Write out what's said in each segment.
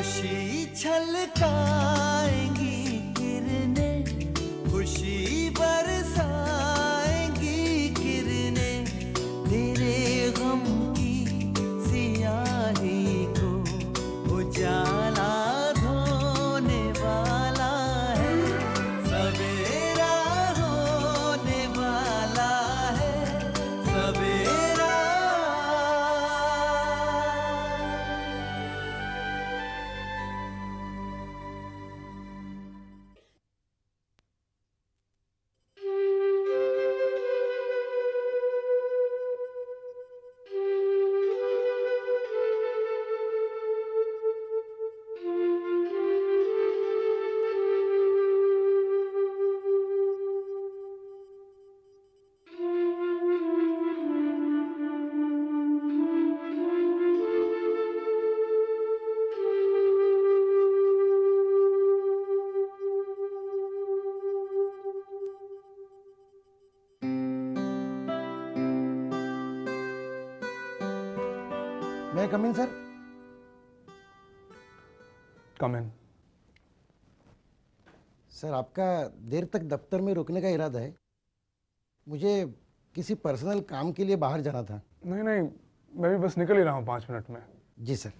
खुशी छलकाएंगी किरणें, खुशी बरसाएंगी किरणें, तेरे गम की सियाही को उजाला धोने वाला है, सवेरा होने वाला है, सवेरा। मैं कम इन सर? कम इन। सर आपका देर तक दफ्तर में रुकने का इरादा है? मुझे किसी पर्सनल काम के लिए बाहर जाना था। नहीं नहीं, मैं भी बस निकल ही रहा हूँ 5 मिनट में। जी सर।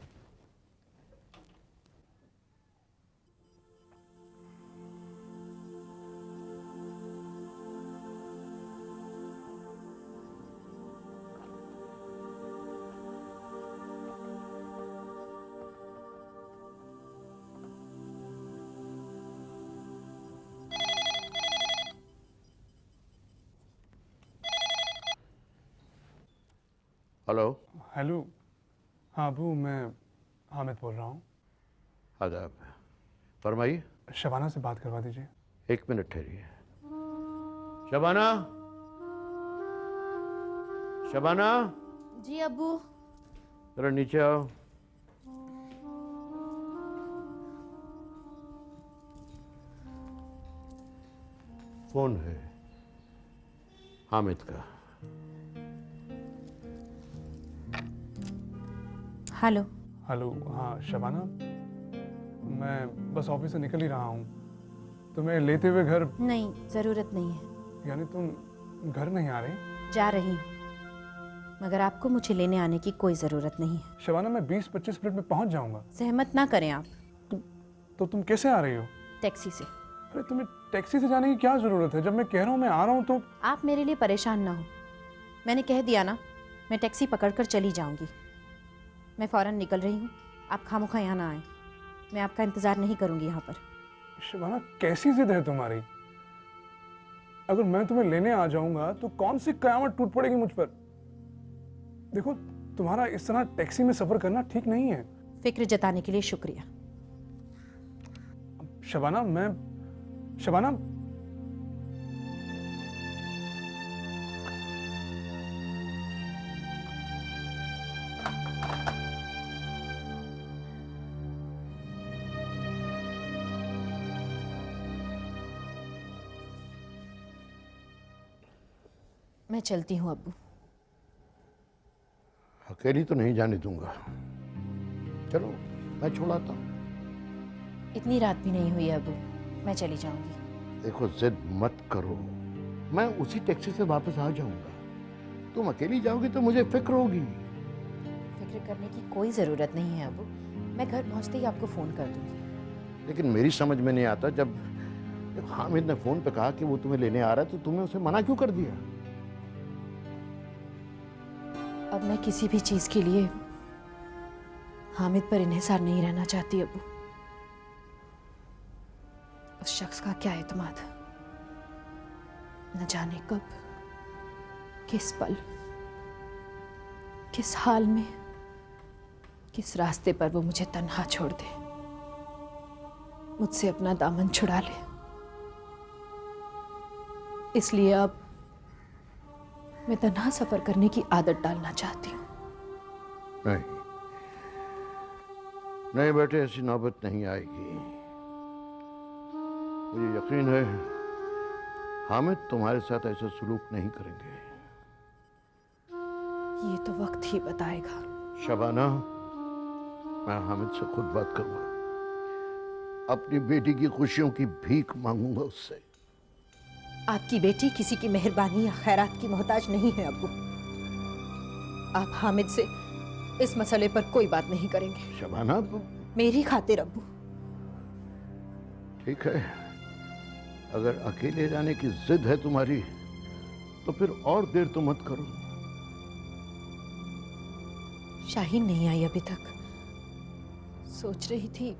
हेलो। हेलो। हाँ अबू, मैं हामिद बोल रहा हूँ। आदाब। फरमाइए। शबाना से बात करवा दीजिए। 1 मिनट ठहरिए। शबाना, शबाना। जी अब्बू। जरा नीचे आओ। फोन है हामिद का। हेलो। हेलो। हाँ शबाना, मैं बस ऑफिस से निकल ही रहा हूँ। तुम्हें लेते हुए घर? नहीं, ज़रूरत नहीं है। यानी तुम घर नहीं आ रही? जा रही हूँ, मगर आपको मुझे लेने आने की कोई ज़रूरत नहीं है। शबाना, मैं 20-25 मिनट में पहुँच जाऊँगा। सहमत ना करें आप। तो तुम कैसे आ रही हो? टैक्सी से। अरे तुम्हें टैक्सी से जाने की क्या ज़रूरत है? जब मैं कह रहा हूँ मैं आ रहा हूँ तो। आप मेरे लिए परेशान ना हो। मैंने कह दिया ना, मैं टैक्सी पकड़कर चली जाऊँगी। मैं फ़ौरन निकल रही हूँ, आप खामोखा यहाँ ना आए। मैं आपका इंतज़ार नहीं करूँगी यहाँ पर। शबाना, कैसी जिद है तुम्हारी? अगर मैं तुम्हें लेने आ जाऊंगा तो कौन सी कयामत टूट पड़ेगी मुझ पर। देखो, तुम्हारा इस तरह टैक्सी में सफर करना ठीक नहीं है। फिक्र जताने के लिए शुक्रिया। शबाना, शबाना, मैं चलती हूँ अब्बू। अकेली तो नहीं जाने दूंगा। चलो मैं छुड़ाता हूँ। इतनी रात भी नहीं हुई अब्बू, मैं चली जाऊँगी। देखो, जिद मत करो, मैं उसी टैक्सी से वापस आ जाऊंगा। तुम अकेली जाओगी तो मुझे फिक्र होगी। फिक्र करने की कोई ज़रूरत नहीं है अब्बू, मैं घर पहुँचते ही आपको फ़ोन कर दूँगी। लेकिन मेरी समझ में नहीं आता, जब हामिद ने फोन पे कहा कि वो तुम्हें लेने आ रहा है तो तुमने उसे मना क्यों कर दिया? अब मैं किसी भी चीज़ के लिए हामिद पर इन्हिसार नहीं रहना चाहती अब्बू। उस शख्स का क्या एतमाद, न जाने कब, किस पल, किस हाल में, किस रास्ते पर वो मुझे तन्हा छोड़ दे, मुझसे अपना दामन छुड़ा ले। इसलिए अब मैं तन्हा सफर करने की आदत डालना चाहती हूँ। नहीं नहीं बेटे, ऐसी नौबत नहीं आएगी। मुझे यकीन है हामिद तुम्हारे साथ ऐसा सलूक नहीं करेंगे। ये तो वक्त ही बताएगा। शबाना, मैं हामिद से खुद बात करूंगा। अपनी बेटी की खुशियों की भीख मांगूंगा उससे। आपकी बेटी किसी की मेहरबानी या खैरात की मोहताज नहीं है अब्बू। आप हामिद से इस मसले पर कोई बात नहीं करेंगे। शबाना, मेरी खातिर अब्बू। ठीक है, अगर अकेले जाने की जिद है तुम्हारी तो फिर और देर तो मत करो। शाहीन नहीं आई अभी तक। सोच रही थी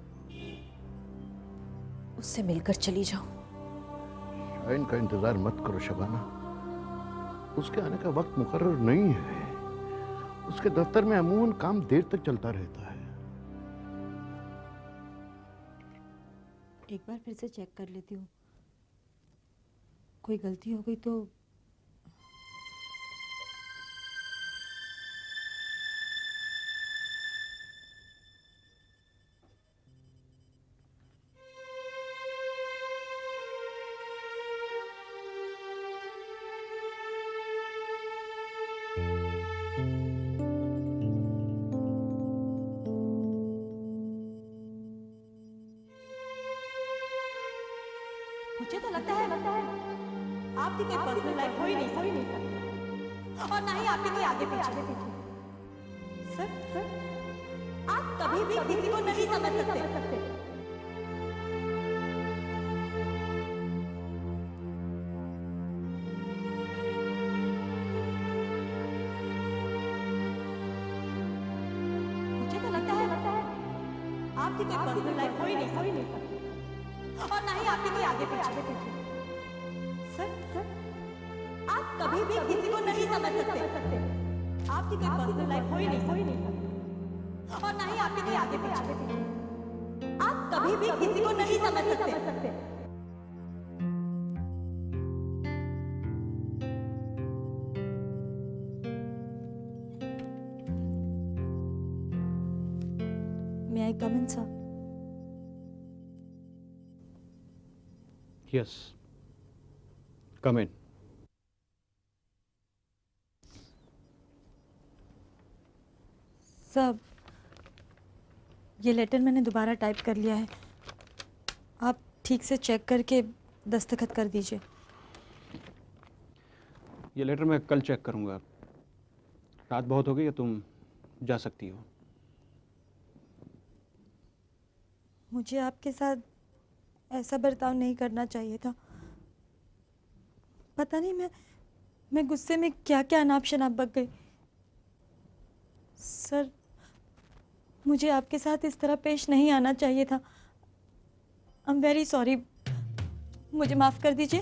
उससे मिलकर चली जाऊं। शाहीन का इंतजार मत करो शबाना, उसके आने का वक्त मुकर्रर नहीं है। उसके दफ्तर में अमूमन काम देर तक चलता रहता है। एक बार फिर से चेक कर लेती हूँ, कोई गलती हो गई तो। मुझे तो लगता है आपकी कोई पर्सनल लाइफ हो ही नहीं सकती, और ना ही आपके कोई आगे पीछे। सर, आप कभी भी किसी को नहीं समझ सकते। मुझे तो लगता है आपकी कोई पर्सनल लाइफ हो ही नहीं सकती, और ना ही आपके कोई आगे पीछे। सर, आप कभी भी किसी को नहीं समझ सकते। आपकी कोई पर्सनल लाइफ हो ही नहीं सकती, और ना ही आपके कोई आगे पीछे। आप कभी भी किसी को नहीं समझ सकते। May I come in, sir? Yes. Come in. Sir, ये लेटर मैंने दोबारा टाइप कर लिया है। आप ठीक से चेक करके दस्तखत कर दीजिए। ये लेटर मैं कल चेक करूँगा। रात बहुत हो गई है, तुम जा सकती हो। मुझे आपके साथ ऐसा बर्ताव नहीं करना चाहिए था। पता नहीं मैं गुस्से में क्या क्या अनाप शनाप बक गई। सर, मुझे आपके साथ इस तरह पेश नहीं आना चाहिए था। I am very sorry. मुझे माफ़ कर दीजिए।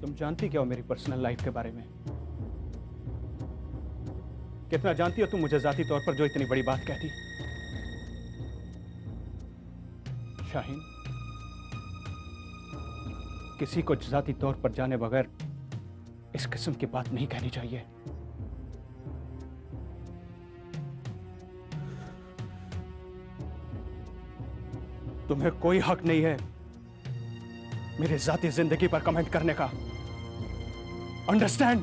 तुम जानती क्या हो मेरी पर्सनल लाइफ के बारे में? कितना जानती हो तुम मुझे जाती तौर पर जो इतनी बड़ी बात कहती? शाहीन, किसी को जाती तौर पर जाने बगैर इस किस्म की बात नहीं कहनी चाहिए। तुम्हें कोई हक नहीं है मेरी जाती जिंदगी पर कमेंट करने का। अंडरस्टैंड?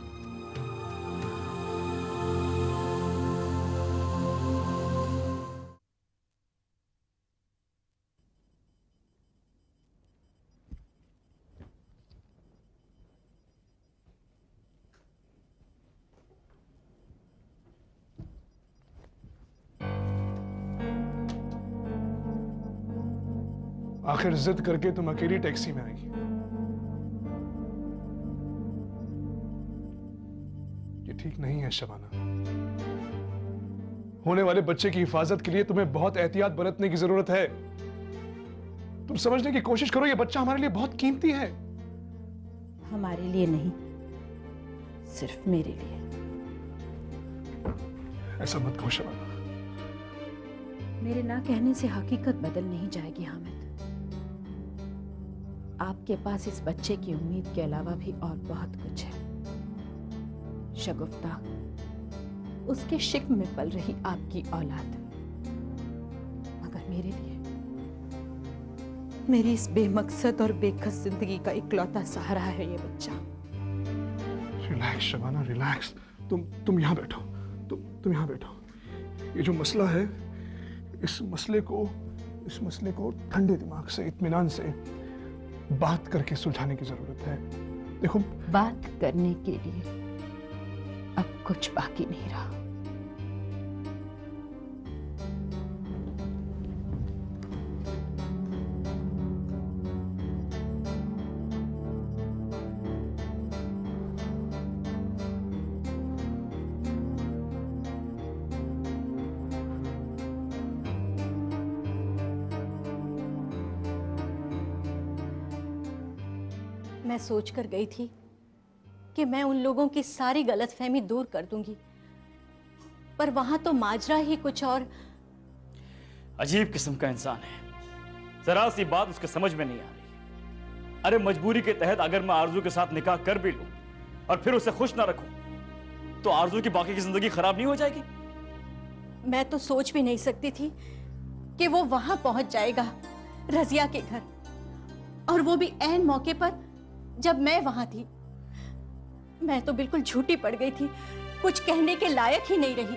आखिर जिद करके तुम अकेली टैक्सी में आई। ये ठीक नहीं है शबाना। होने वाले बच्चे की हिफाजत के लिए तुम्हें बहुत एहतियात बरतने की जरूरत है। तुम समझने की कोशिश करो, ये बच्चा हमारे लिए बहुत कीमती है। हमारे लिए नहीं, सिर्फ मेरे लिए। ऐसा मत कहो शबाना। मेरे ना कहने से हकीकत बदल नहीं जाएगी हामिद। आपके पास इस बच्चे की उम्मीद के अलावा भी और बहुत कुछ है। शगुफ्ता, उसके शिक्म में पल रही आपकी औलाद। मगर मेरे लिए मेरी इस बेमकसद और बेकस जिंदगी का इकलौता सहारा है ये बच्चा। Relax Shabana, relax. तुम यहाँ बैठो, तुम यहाँ बैठो। ये जो मसला है, इस मसले को ठंडे दिमाग से, इत्मीनान से बात करके सुलझाने की जरूरत है। देखो, बात करने के लिए अब कुछ बाकी नहीं रहा। मैं सोच कर गई थी कि मैं उन लोगों की सारी गलतफहमी दूर कर दूंगी, पर वहां तो माजरा ही कुछ और। अजीब किस्म का इंसान है, जरा सी बात उसके समझ में नहीं आ रही। अरे मजबूरी के तहत अगर मैं आरजू के साथ निकाह कर भी लूं और फिर उसे खुश ना रखूं, तो आरजू की बाकी की जिंदगी खराब नहीं हो जाएगी? मैं तो सोच भी नहीं सकती थी कि वो वहां पहुंच जाएगा, रजिया के घर, और वो भी ऐन मौके पर जब मैं वहां थी। मैं तो बिल्कुल झूठी पड़ गई थी, कुछ कहने के लायक ही नहीं रही।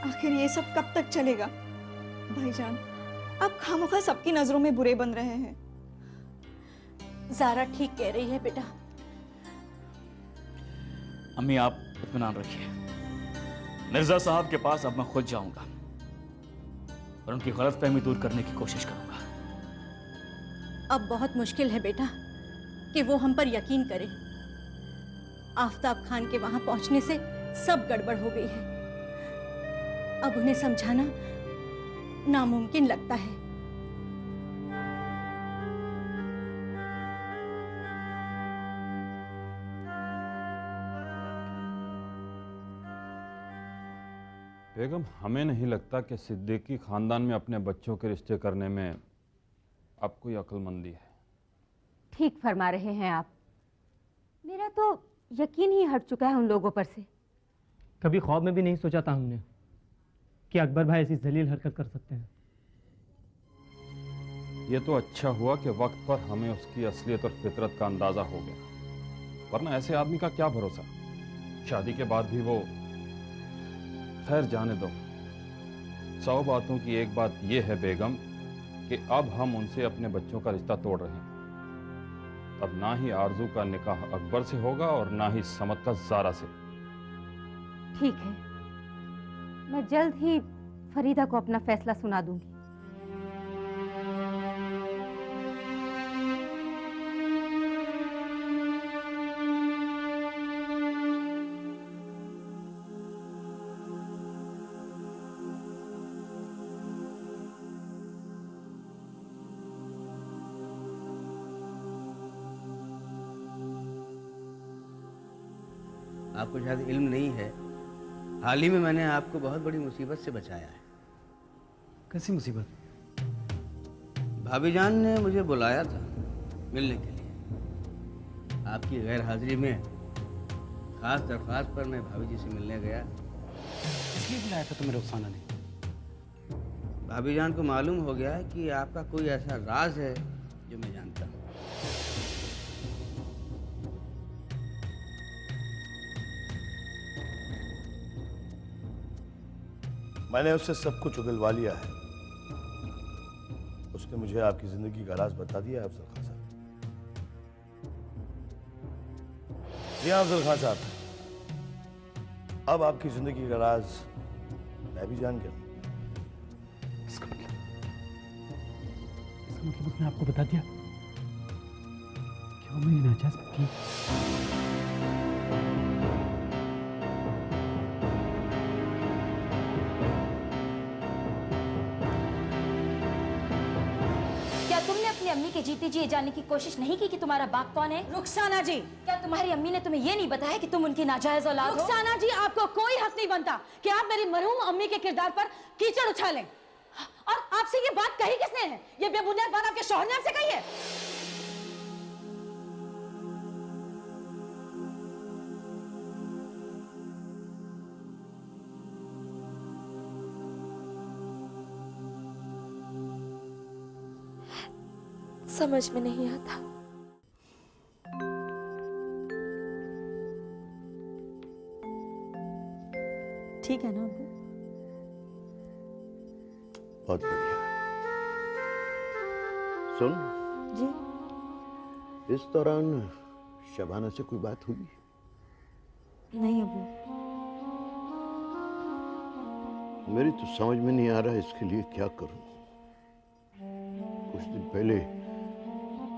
आखिर ये सब कब तक चलेगा भाईजान? आप खामखा सबकी नजरों में बुरे बन रहे हैं। ज़ारा ठीक कह रही है बेटा। अम्मी, आप इत्मीनान रखिए। मिर्जा साहब के पास अब मैं खुद जाऊंगा और उनकी गलतफहमी दूर करने की कोशिश करूंगा। अब बहुत मुश्किल है बेटा कि वो हम पर यकीन करे। आफताब खान के वहां पहुंचने से सब गड़बड़ हो गई है। अब उन्हें समझाना नामुमकिन लगता है। बेगम, हमें नहीं लगता कि सिद्दीकी खानदान में अपने बच्चों के रिश्ते करने में अब कोई अक्लमंदी है। ठीक फरमा रहे हैं आप। मेरा तो यकीन ही हट चुका है उन लोगों पर से। कभी ख्वाब में भी नहीं सोचा था हमने कि अकबर भाई ऐसी जलील हरकत कर सकते हैं। ये तो अच्छा हुआ कि वक्त पर हमें उसकी असलियत और फितरत का अंदाजा हो गया, वरना ऐसे आदमी का क्या भरोसा। शादी के बाद भी वो, खैर जाने दो। 100 बातों की एक बात यह है बेगम कि अब हम उनसे अपने बच्चों का रिश्ता तोड़ रहे हैं। अब ना ही आरजू का निकाह अकबर से होगा और ना ही समत का ज़ारा से। ठीक है, मैं जल्द ही फरीदा को अपना फैसला सुना दूंगी। आपको शायद इल्म नहीं है, हाल ही में मैंने आपको बहुत बड़ी मुसीबत से बचाया है। कैसी मुसीबत? भाभी जान ने मुझे बुलाया था मिलने के लिए। आपकी गैर हाजिरी में खास दरख्वास्त पर मैं भाभी जी से मिलने गया। इसलिए बुलाया था तुम्हें रुखसाना ने? भाभी जान को मालूम हो गया है कि आपका कोई ऐसा राज है जो मैं जानता हूँ। मैंने उससे सब कुछ उगलवा लिया है। उसने मुझे आपकी जिंदगी का राज बता दिया है अफजल खान साहब। जी हाँ अफजल खान साहब, अब आपकी जिंदगी का राज मैं भी जान गया। इसका मतलब उसने आपको बता दिया कि वो मेरी नाजायज बीवी है। अम्मी के जीते जी ये जानने की कोशिश नहीं की कि तुम्हारा बाप कौन है? रुखसाना जी, क्या तुम्हारी अम्मी ने तुम्हें ये नहीं बताया कि तुम उनकी नाजायज औलाद हो? रुखसाना जी, आपको कोई हक नहीं बनता कि आप मेरी मरहूम अम्मी के किरदार पर कीचड़ उछालें। और आपसे ये बात कही किसने है? ये बेबुनियाद बात आपके शौहर ने आपसे कही है? समझ में नहीं आता। ठीक है ना अबू? बहुत बढ़िया। सुन, जी इस दौरान शबाना से कोई बात हुई? नहीं अबू। मेरी तो समझ में नहीं आ रहा इसके लिए क्या करूं। कुछ दिन पहले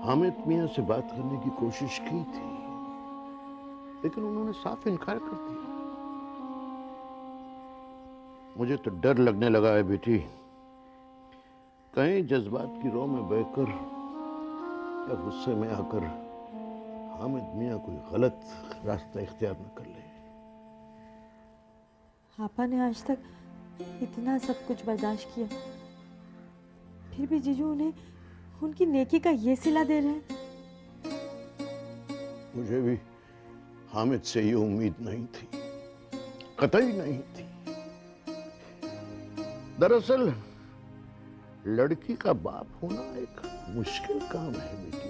हामिद मियां से बात करने की कोशिश की थी, लेकिन उन्होंने साफ इनकार कर दिया। मुझे तो डर लगने लगा है बेटी, कहीं जज्बात की रो में बहकर या गुस्से में आकर हामिद मियां कोई गलत रास्ता इख्तियार न कर ले। आपा ने आज तक इतना सब कुछ बर्दाश्त किया, फिर भी जीजू उन्हें उनकी नेकी का ये सिला दे रहे हैं। मुझे भी हामिद से ये उम्मीद नहीं थी, कतई नहीं थी। दरअसल लड़की का बाप होना एक मुश्किल काम है बेटी।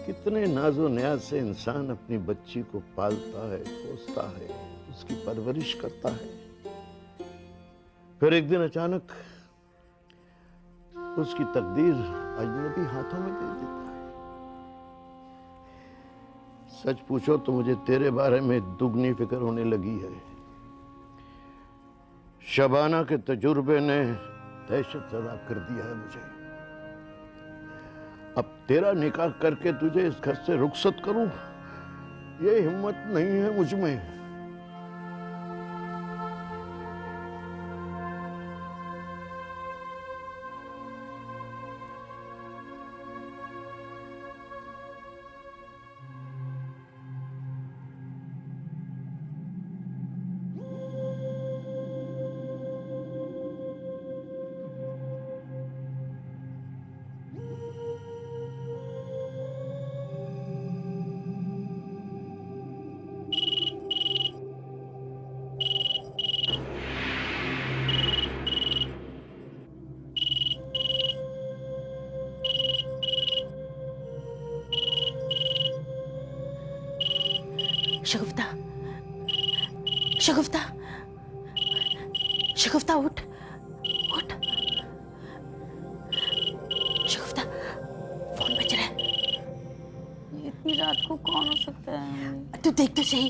कितने नाजो न्याज से इंसान अपनी बच्ची को पालता है, पोसता है, उसकी परवरिश करता है, फिर एक दिन अचानक उसकी तकदीर अजनबी हाथों में दे देता है। सच पूछो तो मुझे तेरे बारे में दुगनी फिक्र होने लगी है। शबाना के तजुर्बे ने दहशत ज़दा कर दिया है मुझे। अब तेरा निकाह करके तुझे इस घर से रुखसत करूं, ये हिम्मत नहीं है मुझ में। शगुफ्ता, शगुफ्ता, शगुफ्ता उठ, उठ। शगुफ्ता, फोन बज रहा है। इतनी रात को कौन हो सकता है? तू देख तो सही।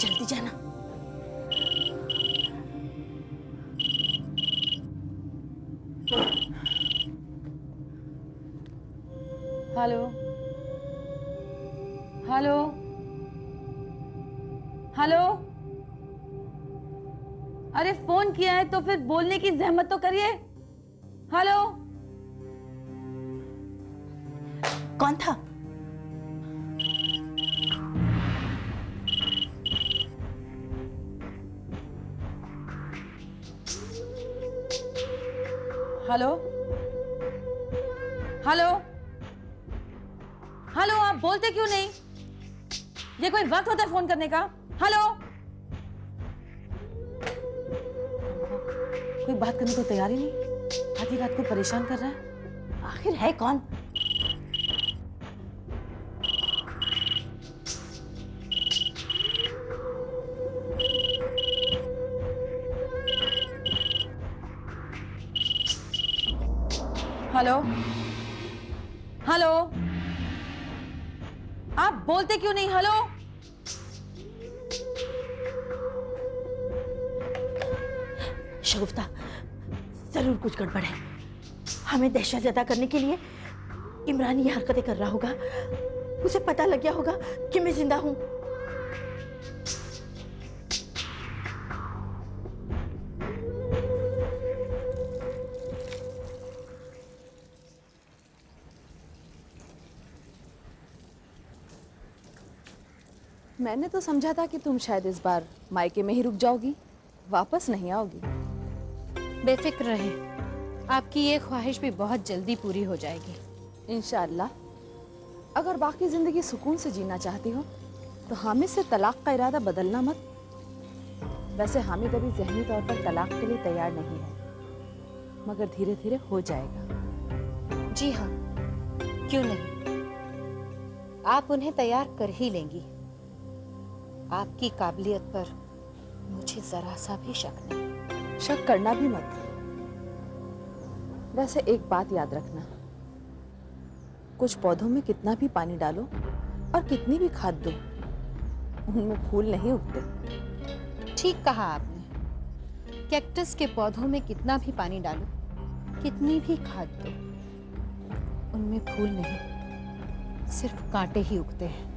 जल्दी जाना। Hello, hello, hello. अरे फोन किया है तो फिर बोलने की जहमत तो करिए। हेलो। कौन था? Hello, hello, hello. आप बोलते क्यों नहीं? ये कोई वक्त होता है फोन करने का? हेलो। कोई बात करने को तैयार ही नहीं, आधी रात को परेशान कर रहा है। आखिर है कौन? Hello, hello. आप बोलते क्यों नहीं? हेलो। शगुफ्ता, जरूर कुछ गड़बड़ है। हमें दहशत ज्यादा करने के लिए इमरान ये हरकतें कर रहा होगा। उसे पता लग गया होगा कि मैं जिंदा हूं। मैंने तो समझा था कि तुम शायद इस बार मायके में ही रुक जाओगी, वापस नहीं आओगी। बेफिक्र रहें, आपकी ये ख्वाहिश भी बहुत जल्दी पूरी हो जाएगी इंशाअल्लाह। अगर बाकी जिंदगी सुकून से जीना चाहती हो तो हामिद से तलाक का इरादा बदलना मत। वैसे हामिद अभी जहनी तौर पर तलाक के लिए तैयार नहीं है, मगर धीरे धीरे हो जाएगा। जी हाँ, क्यों नहीं, आप उन्हें तैयार कर ही लेंगी। आपकी काबिलियत पर मुझे जरा सा भी शक नहीं। शक करना भी मत। वैसे एक बात याद रखना, कुछ पौधों में कितना भी पानी डालो और कितनी भी खाद दो, उनमें फूल नहीं उगते। ठीक कहा आपने। कैक्टस के पौधों में कितना भी पानी डालो, कितनी भी खाद दो, उनमें फूल नहीं, सिर्फ कांटे ही उगते हैं।